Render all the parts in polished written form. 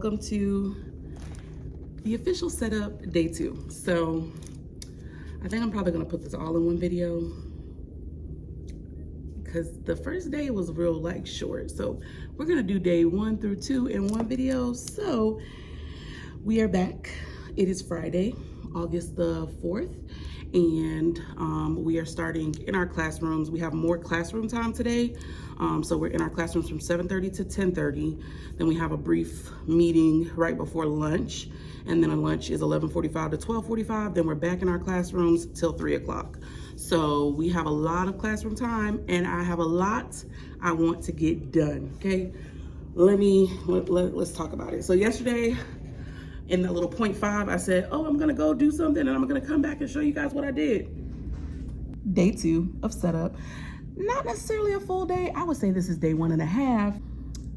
welcome to the official setup day 2. So I think I'm probably gonna put this all in one video because the first day was real short. So we're gonna do day 1 through 2 in one video. So we are back. It is Friday, August the 4th, and we are starting in our classrooms. We have more classroom time today. So we're in our classrooms from 7:30 to 10:30. Then we have a brief meeting right before lunch. And then lunch is 11:45 to 12:45. Then we're back in our classrooms till 3 o'clock. So we have a lot of classroom time, and I have a lot I want to get done, okay? Let's talk about it. So yesterday, in the little point 5, I said, I'm gonna go do something and I'm gonna come back and show you guys what I did. Day 2 of setup. Not necessarily a full day. I would say this is day 1.5.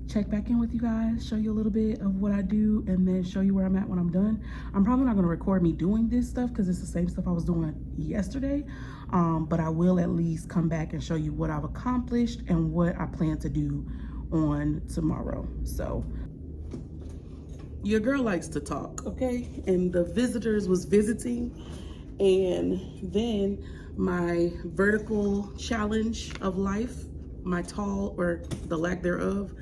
Check back in with you guys, show you a little bit of what I do, and then show you where I'm at when I'm done. I'm probably not gonna record me doing this stuff because it's the same stuff I was doing yesterday, but I will at least come back and show you what I've accomplished and what I plan to do on tomorrow. So your girl likes to talk, okay? And the visitors was visiting, and then my vertical challenge of life, my tall, or the lack thereof,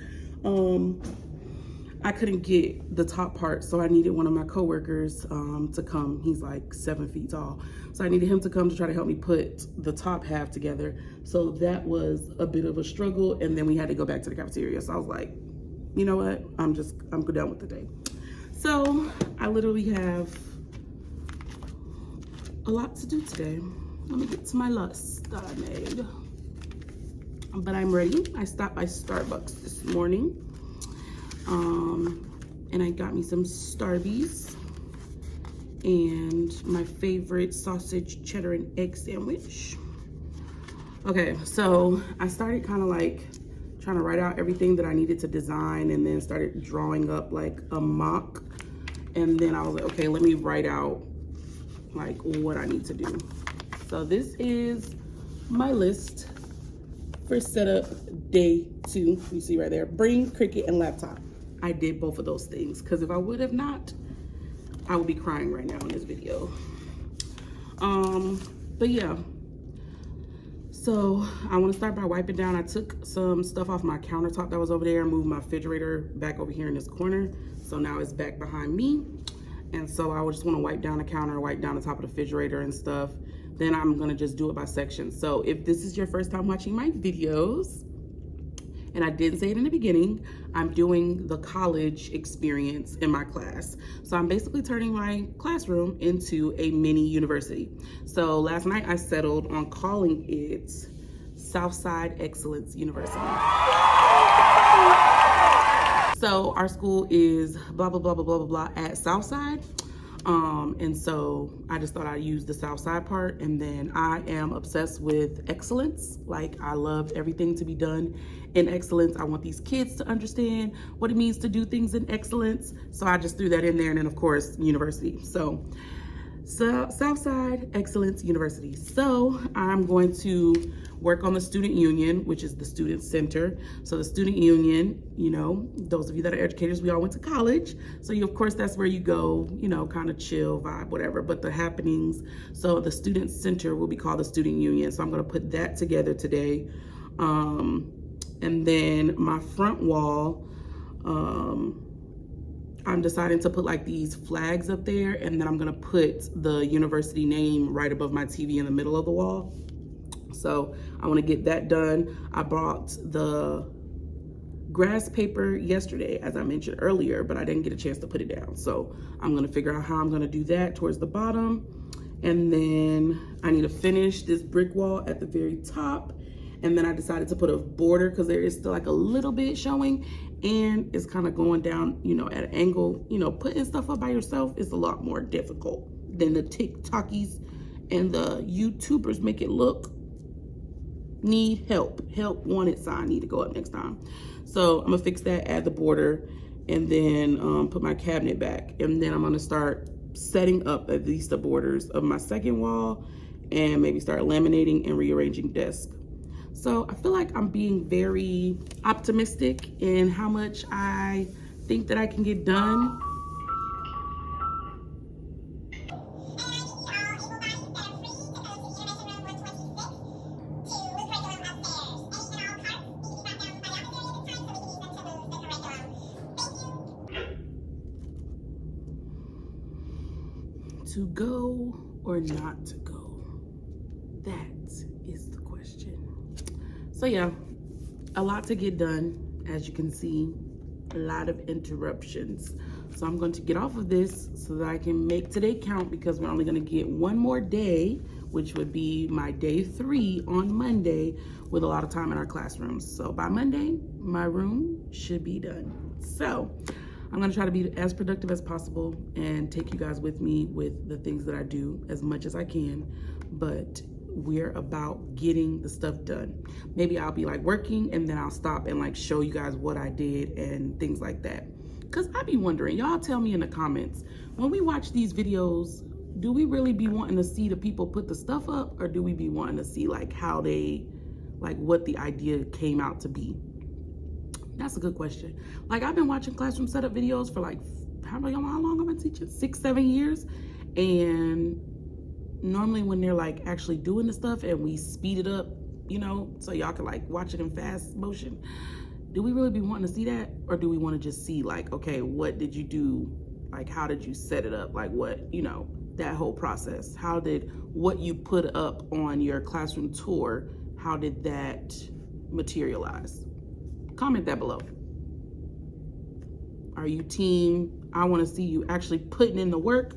I couldn't get the top part, so I needed one of my coworkers to come. He's like 7 feet tall, so I needed him to come to try to help me put the top half together. So that was a bit of a struggle, and then we had to go back to the cafeteria. So I was like, you know what, I'm done with the day. So I literally have a lot to do today. Let me get to my list that I made. But I'm ready. I stopped by Starbucks this morning. And I got me some Starbies and my favorite sausage, cheddar, and egg sandwich. Okay, so I started kind of trying to write out everything that I needed to design, and then started drawing up a mock. And then I was like, okay, let me write out what I need to do. So this is my list for setup day 2. You see right there, bring Cricut and laptop. I did both of those things because if I would have not, I would be crying right now in this video. But yeah, so I want to start by wiping down. I took some stuff off my countertop that was over there and moved my refrigerator back over here in this corner. So now it's back behind me. And so I would just want to wipe down the counter, wipe down the top of the refrigerator and stuff. Then I'm gonna just do it by section. So if this is your first time watching my videos, and I didn't say it in the beginning, I'm doing the college experience in my class. So I'm basically turning my classroom into a mini university. So last night I settled on calling it Southside Excellence University. So our school is blah, blah, blah, blah, blah, blah, blah at Southside. And so I just thought I'd use the Southside part. And then I am obsessed with excellence. I love everything to be done in excellence. I want these kids to understand what it means to do things in excellence. So I just threw that in there. And then of course, university. So Southside Excellence University. So I'm going to work on the student union, which is the student center. So the student union, those of you that are educators, we all went to college. So of course, that's where you go, kind of chill, vibe, whatever, but the happenings. So the student center will be called the student union. So I'm gonna put that together today. And then my front wall, I'm deciding to put these flags up there, and then I'm gonna put the university name right above my TV in the middle of the wall. So I wanna get that done. I brought the grass paper yesterday, as I mentioned earlier, but I didn't get a chance to put it down. So I'm gonna figure out how I'm gonna do that towards the bottom. And then I need to finish this brick wall at the very top. And then I decided to put a border because there is still a little bit showing, and it's kind of going down, at an angle. Putting stuff up by yourself is a lot more difficult than the TikTokies and the YouTubers make it look. Need help. Help wanted sign need to go up next time. So I'm gonna fix that, add the border, and then put my cabinet back. And then I'm gonna start setting up at least the borders of my second wall, and maybe start laminating and rearranging desks. So I feel like I'm being very optimistic in how much I think that I can get done. To go or not to go? That is the question. So yeah, a lot to get done. As you can see, a lot of interruptions. So I'm going to get off of this so that I can make today count, because we're only going to get one more day, which would be my day 3 on Monday, with a lot of time in our classrooms. So by Monday, my room should be done. So I'm gonna try to be as productive as possible and take you guys with me with the things that I do as much as I can, but we're about getting the stuff done. Maybe I'll be like working and then I'll stop and like show you guys what I did and things like that. Cause I be wondering, y'all tell me in the comments, when we watch these videos, do we really be wanting to see the people put the stuff up, or do we be wanting to see like how they, like what the idea came out to be? That's a good question. Like, I've been watching classroom setup videos for like, how long I've been teaching? 6-7 years. And normally when they're like actually doing the stuff and we speed it up, you know, so y'all can like watch it in fast motion, do we really be wanting to see that? Or do we want to just see like, okay, what did you do? Like, how did you set it up? Like what, you know, that whole process. How did what you put up on your classroom tour, how did that materialize? Comment that below. Are you team, I want to see you actually putting in the work,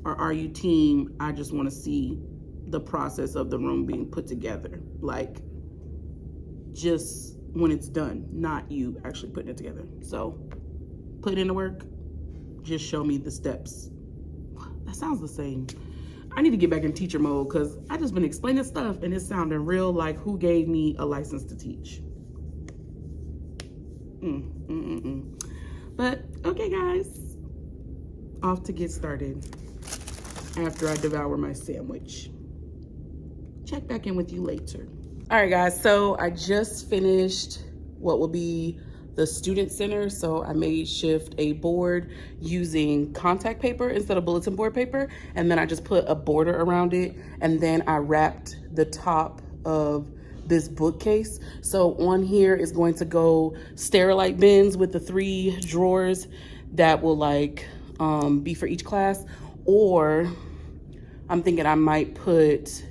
or are you team, I just want to see the process of the room being put together? Like, just when it's done, not you actually putting it together. So put in the work, just show me the steps. That sounds the same. I need to get back in teacher mode, because I just been explaining stuff and it's sounding real like who gave me a license to teach. But okay guys, off to get started after I devour my sandwich. Check back in with you later. All right guys, so I just finished what will be the student center. So I made shift a board using contact paper instead of bulletin board paper, and then I just put a border around it, and then I wrapped the top of this bookcase. So on here is going to go Sterilite bins with the 3 drawers that will like be for each class, or I'm thinking I might put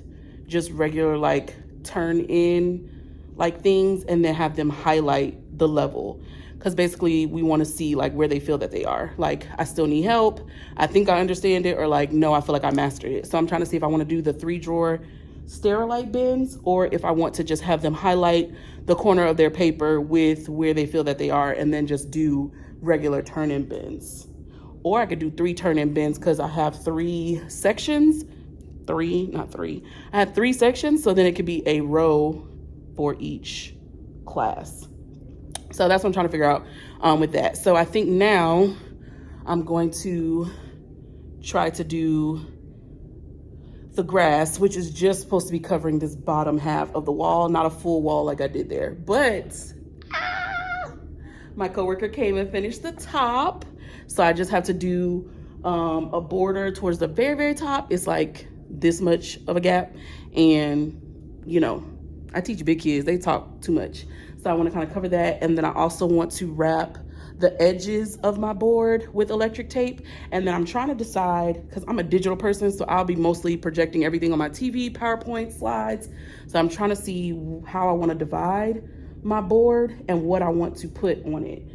just regular like turn in like things and then have them highlight the level, because basically we want to see like where they feel that they are. Like, I still need help, I think I understand it, or like, no, I feel like I mastered it. So I'm trying to see if I want to do the 3 drawer Sterilite bins, or if I want to just have them highlight the corner of their paper with where they feel that they are, and then just do regular turn-in bins. Or I could do 3 turn-in bins, because I have 3 sections. I have 3 sections, so then it could be a row for each class. So that's what I'm trying to figure out with that. So I think now I'm going to try to do the grass, which is just supposed to be covering this bottom half of the wall, not a full wall like I did there. But my coworker came and finished the top, so I just have to do a border towards the very, very top. It's like this much of a gap, and you know, I teach big kids, they talk too much, so I want to kind of cover that. And then I also want to wrap the edges of my board with electric tape. And then I'm trying to decide, because I'm a digital person, so I'll be mostly projecting everything on my TV, PowerPoint, slides. So I'm trying to see how I want to divide my board and what I want to put on it,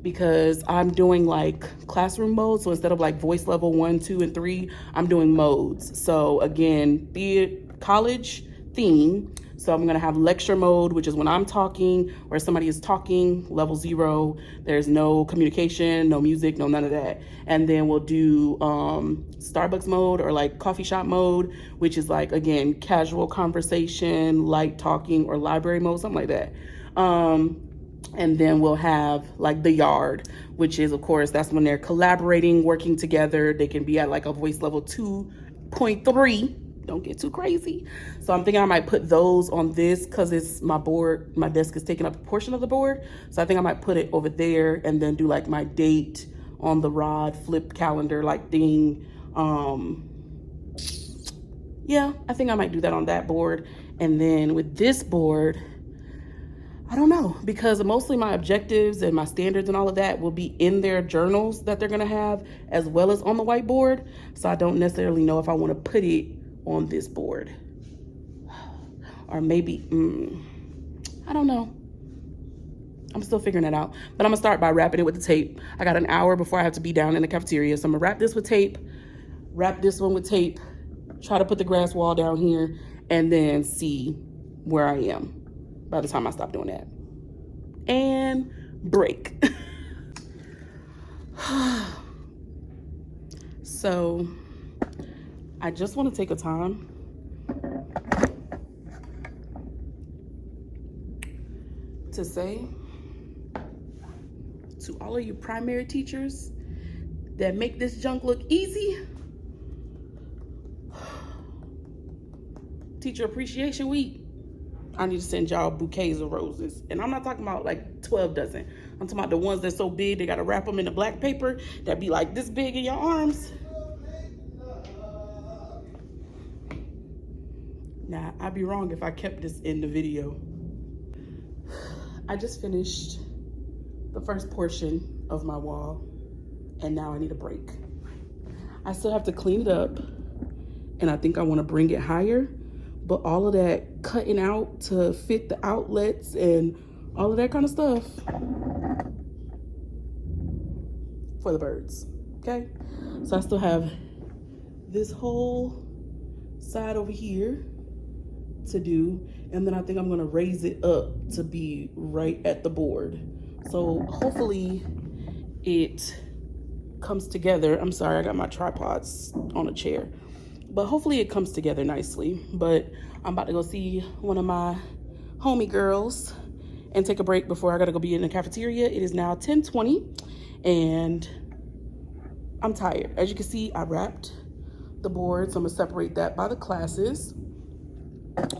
because I'm doing like classroom mode. So instead of like voice level 1, 2, and 3, I'm doing modes. So again, be it college theme. So I'm gonna have lecture mode, which is when I'm talking or somebody is talking, level 0. There's no communication, no music, no none of that. And then we'll do Starbucks mode, or like coffee shop mode, which is like, again, casual conversation, light talking, or library mode, something like that. And then we'll have like the yard, which is, of course, that's when they're collaborating, working together. They can be at like a voice level 2.3. don't get too crazy. So I'm thinking I might put those on this because it's my board. My desk is taking up a portion of the board. So I think I might put it over there and then do like my date on the rod flip calendar like thing. Yeah, I think I might do that on that board. And then with this board, I don't know, because mostly my objectives and my standards and all of that will be in their journals that they're gonna have as well as on the whiteboard. So I don't necessarily know if I wanna put it on this board. Or maybe, I don't know. I'm still figuring that out. But I'm gonna start by wrapping it with the tape. I got an hour before I have to be down in the cafeteria. So I'm gonna wrap this with tape, wrap this one with tape, try to put the grass wall down here, and then see where I am by the time I stop doing that. And break. So I just want to take a time to say to all of you primary teachers that make this junk look easy, Teacher Appreciation Week, I need to send y'all bouquets of roses. And I'm not talking about like 12 dozen. I'm talking about the ones that's so big, they gotta wrap them in the black paper that be like this big in your arms. Now, I'd be wrong if I kept this in the video. I just finished the first portion of my wall, and now I need a break. I still have to clean it up, and I think I wanna bring it higher. But all of that cutting out to fit the outlets and all of that kind of stuff for the birds, okay? So I still have this whole side over here to do. And then I think I'm gonna raise it up to be right at the board. So hopefully it comes together. I'm sorry, I got my tripods on a chair. But hopefully it comes together nicely. But I'm about to go see one of my homie girls and take a break before I gotta go be in the cafeteria. It is now 10:20 and I'm tired. As you can see, I wrapped the board, so I'm gonna separate that by the classes.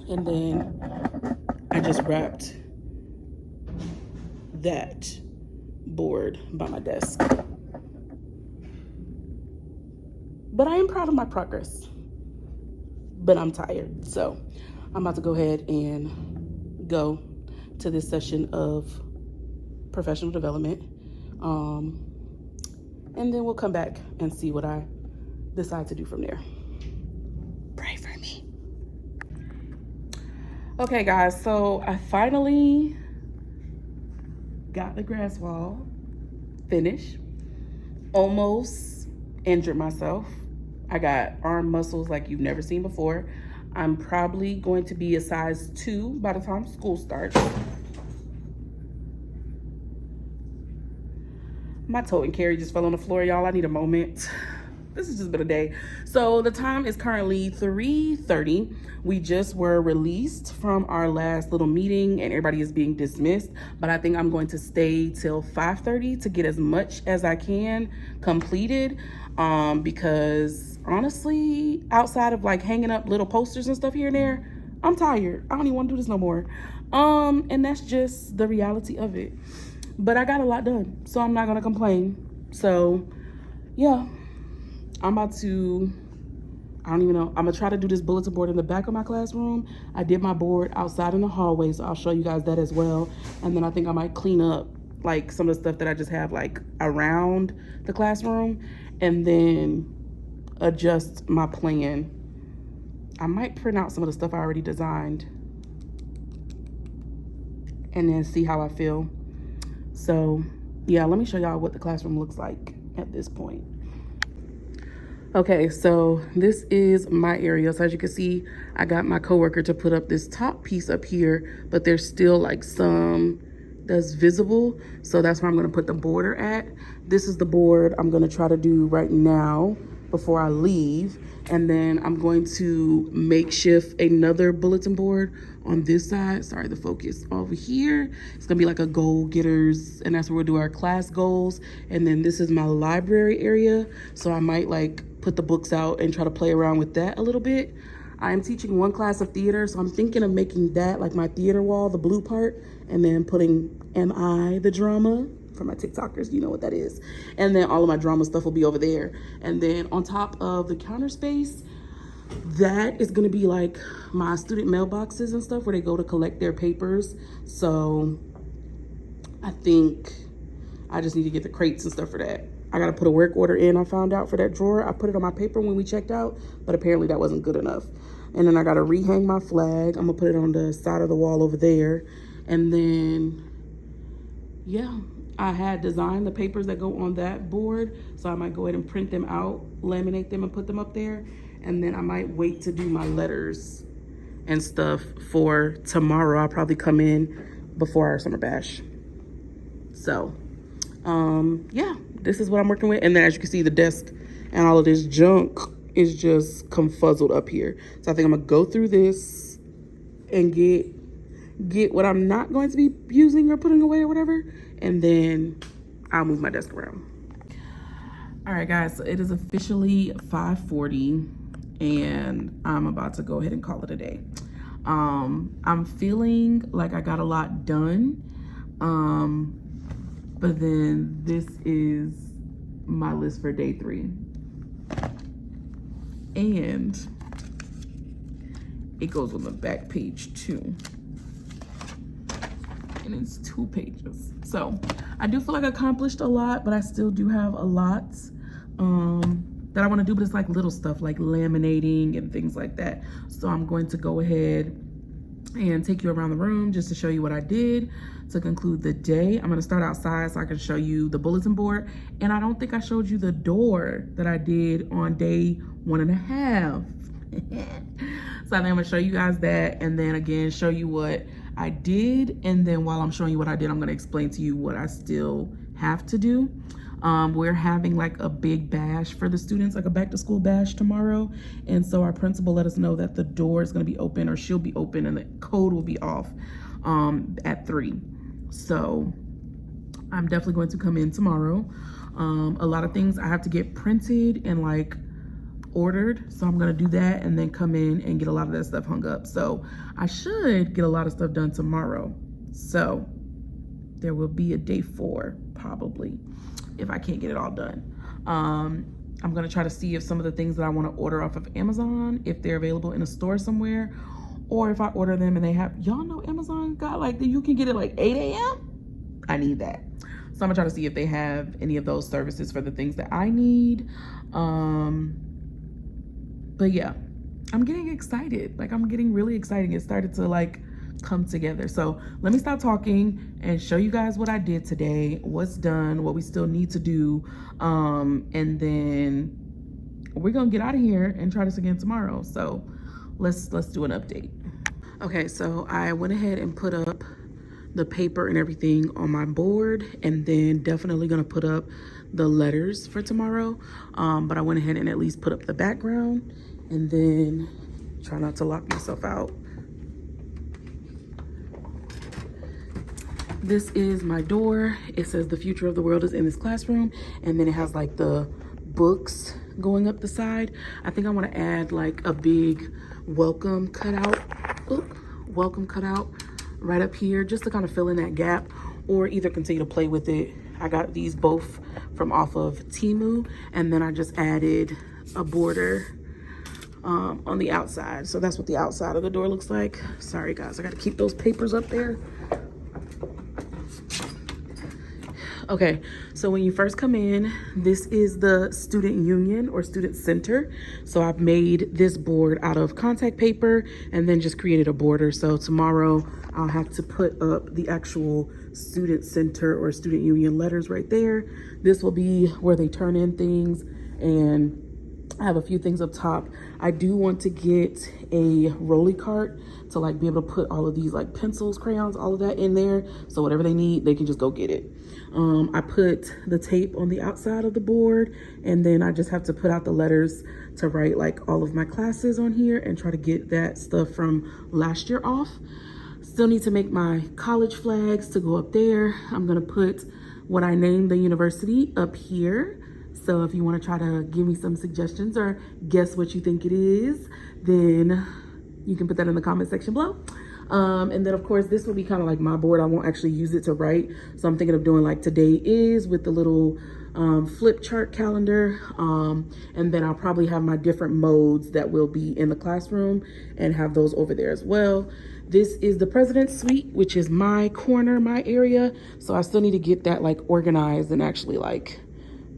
And then I just wrapped that board by my desk. But I am proud of my progress. But I'm tired, so I'm about to go ahead and go to this session of professional development, and then we'll come back and see what I decide to do from there. Pray for me. Okay, guys, so I finally got the grass wall finished. Almost injured myself. I got arm muscles like you've never seen before. I'm probably going to be a size 2 by the time school starts. My toe and carry just fell on the floor, y'all. I need a moment. This has just been a day. So the time is currently 3:30. We just were released from our last little meeting and everybody is being dismissed. But I think I'm going to stay till 5:30 to get as much as I can completed. Because honestly, outside of like hanging up little posters and stuff here and there, I'm tired. I don't even want to do this no more. And that's just the reality of it. But I got a lot done, so I'm not gonna complain. So yeah, I don't even know. I'm gonna try to do this bulletin board in the back of my classroom. I did my board outside in the hallway, so I'll show you guys that as well. And then I think I might clean up like some of the stuff that I just have like around the classroom, and then adjust my plan. I might print out some of the stuff I already designed and then see how I feel. So yeah, let me show y'all what the classroom looks like at this point. Okay, so this is my area. So as you can see, I got my coworker to put up this top piece up here, but there's still like some that's visible. So that's where I'm gonna put the border at. This is the board I'm gonna try to do right now before I leave. And then I'm going to makeshift another bulletin board on this side. Sorry, the focus over here. It's gonna be like a goal getters, and that's where we'll do our class goals. And then this is my library area. So I might like put the books out and try to play around with that a little bit. I'm teaching one class of theater, so I'm thinking of making that like my theater wall, the blue part, and then putting Am I the Drama? For my TikTokers, you know what that is. And then all of my drama stuff will be over there. And then on top of the counter space, that is gonna be like my student mailboxes and stuff where they go to collect their papers. So I think I just need to get the crates and stuff for that. I gotta put a work order in, I found out, for that drawer. I put it on my paper when we checked out, but apparently that wasn't good enough. And then I gotta rehang my flag. I'm gonna put it on the side of the wall over there. And then, yeah, I had designed the papers that go on that board, so I might go ahead and print them out, laminate them, and put them up there. And then I might wait to do my letters and stuff for tomorrow. I'll probably come in before our summer bash. So, yeah, this is what I'm working with. And then as you can see, the desk and all of this junk is just confuzzled up here. So I think I'm gonna go through this and get what I'm not going to be using or putting away or whatever, and then I'll move my desk around. All right, guys, so it is officially 5:40 and I'm about to go ahead and call it a day. I'm feeling like I got a lot done, but then this is my list for day 3. And it goes on the back page too. And it's 2 pages. So I do feel like I accomplished a lot, but I still do have a lot that I want to do, but it's like little stuff like laminating and things like that. So I'm going to go ahead and take you around the room just to show you what I did to conclude the day. I'm going to start outside so I can show you the bulletin board. And I don't think I showed you the door that I did on day 1.5. So I think I'm going to show you guys that, and then again show you what I did. And then while I'm showing you what I did, I'm going to explain to you what I still have to do. We're having like a big bash for the students, like a back to school bash tomorrow. And so our principal let us know that the door is going to be open, or she'll be open, and the code will be off at 3. So I'm definitely going to come in tomorrow. A lot of things I have to get printed and like ordered, so I'm gonna do that and then come in and get a lot of that stuff hung up. So I should get a lot of stuff done tomorrow. So there will be a day 4 probably if I can't get it all done. I'm gonna try to see if some of the things that I want to order off of Amazon, if they're available in a store somewhere, or if I order them and they have, y'all know Amazon got like, you can get it like 8 a.m. I need that. So I'm gonna try to see if they have any of those services for the things that I need. But yeah, I'm getting excited. Like, I'm getting really excited. It started to like come together. So let me stop talking and show you guys what I did today, what's done, what we still need to do. And then we're gonna get out of here and try this again tomorrow. So let's do an update. Okay, so I went ahead and put up the paper and everything on my board, and then definitely gonna put up the letters for tomorrow. But I went ahead and at least put up the background, and then try not to lock myself out. This is my door. It says the future of the world is in this classroom, and then it has like the books going up the side. I think I want to add like a big welcome cutout. Welcome cutout right up here, just to kind of fill in that gap, or either continue to play with it. I got these both from off of Temu, and then I just added a border on the outside. So that's what the outside of the door looks like. Sorry guys, I got to keep those papers up there. Okay, so when you first come in, this is the student union or student center. So I've made this board out of contact paper and then just created a border. So tomorrow I'll have to put up the actual student center or student union letters right there. This will be where they turn in things, and I have a few things up top. I do want to get a rolly cart to like be able to put all of these like pencils, crayons, all of that in there. So whatever they need, they can just go get it. I put the tape on the outside of the board, and then I just have to put out the letters to write like all of my classes on here and try to get that stuff from last year off. Still need to make my college flags to go up there. I'm gonna put what I named the university up here. So if you want to try to give me some suggestions or guess what you think it is, then you can put that in the comment section below. And then of course, this will be kind of like my board. I won't actually use it to write. So I'm thinking of doing like today is with the little flip chart calendar. And then I'll probably have my different modes that will be in the classroom and have those over there as well. This is the President's Suite, which is my corner, my area. So I still need to get that like organized and actually like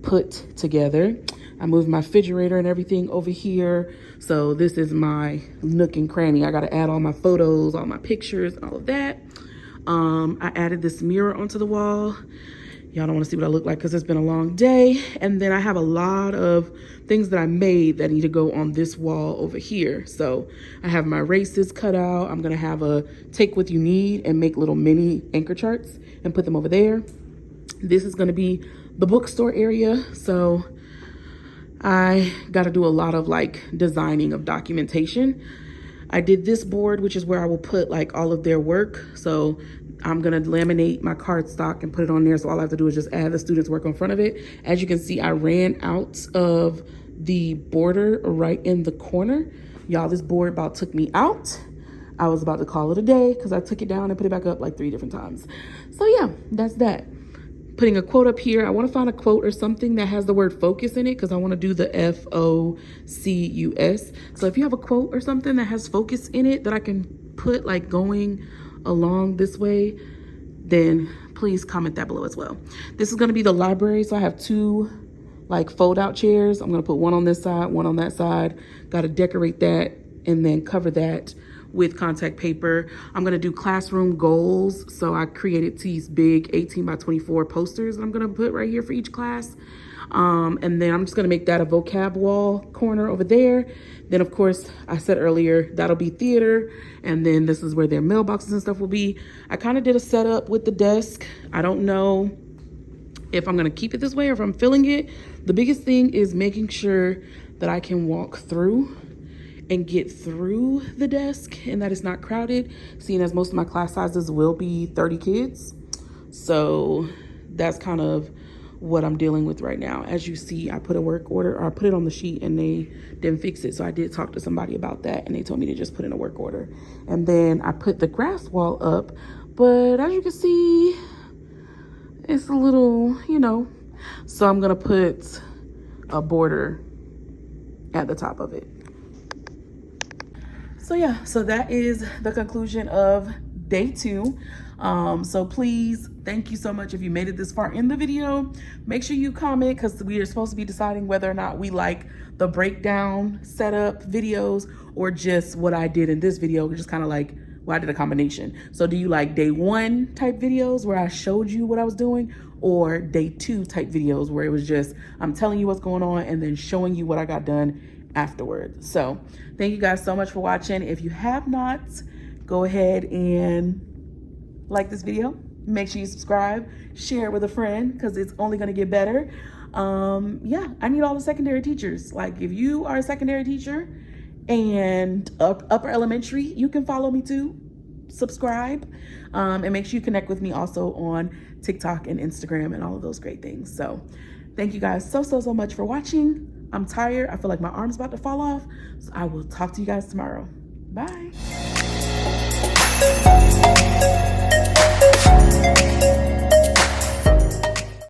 put together. I moved my refrigerator and everything over here. So this is my nook and cranny. I got to add all my photos, all my pictures, and all of that. I added this mirror onto the wall. Y'all don't want to see what I look like because it's been a long day. And then I have a lot of things that I made that need to go on this wall over here. So I have my races cut out. I'm going to have a take what you need and make little mini anchor charts and put them over there. This is going to be the bookstore area. So I got to do a lot of like designing of documentation. I did this board, which is where I will put like all of their work. So I'm gonna laminate my cardstock and put it on there. So all I have to do is just add the students' work in front of it. As you can see, I ran out of the border right in the corner. Y'all, this board about took me out. I was about to call it a day because I took it down and put it back up like 3 different times. So yeah, that's that. Putting a quote up here. I want to find a quote or something that has the word focus in it because I want to do the FOCUS. So if you have a quote or something that has focus in it that I can put like going along this way, then please comment that below as well. This is going to be the library. So I have 2 like fold out chairs. I'm going to put one on this side, one on that side. Got to decorate that and then cover that with contact paper. I'm gonna do classroom goals. So I created these big 18 by 24 posters that I'm gonna put right here for each class. And then I'm just gonna make that a vocab wall corner over there. Then of course, I said earlier, that'll be theater. And then this is where their mailboxes and stuff will be. I kind of did a setup with the desk. I don't know if I'm gonna keep it this way or if I'm filling it. The biggest thing is making sure that I can walk through and get through the desk and that it's not crowded, seeing as most of my class sizes will be 30 kids. So that's kind of what I'm dealing with right now. As you see, I put a work order, or I put it on the sheet and they didn't fix it. So I did talk to somebody about that and they told me to just put in a work order. And then I put the grass wall up, but as you can see, it's a little, so I'm gonna put a border at the top of it. So yeah, so that is the conclusion of day 2. So please, thank you so much if you made it this far in the video. Make sure you comment because we are supposed to be deciding whether or not we like the breakdown setup videos or just what I did in this video, which is kind of like, well, I did a combination. So do you like day 1 type videos where I showed you what I was doing, or day 2 type videos where it was just, I'm telling you what's going on and then showing you what I got done afterwards? So thank you guys so much for watching. If you have not, go ahead and like this video. Make sure you subscribe, share it with a friend because it's only going to get better. Yeah, I need all the secondary teachers. Like if you are a secondary teacher and upper elementary, you can follow me too. Subscribe, and make sure you connect with me also on TikTok and Instagram and all of those great things. So thank you guys so much for watching. I'm tired. I feel like my arm's about to fall off. So I will talk to you guys tomorrow. Bye.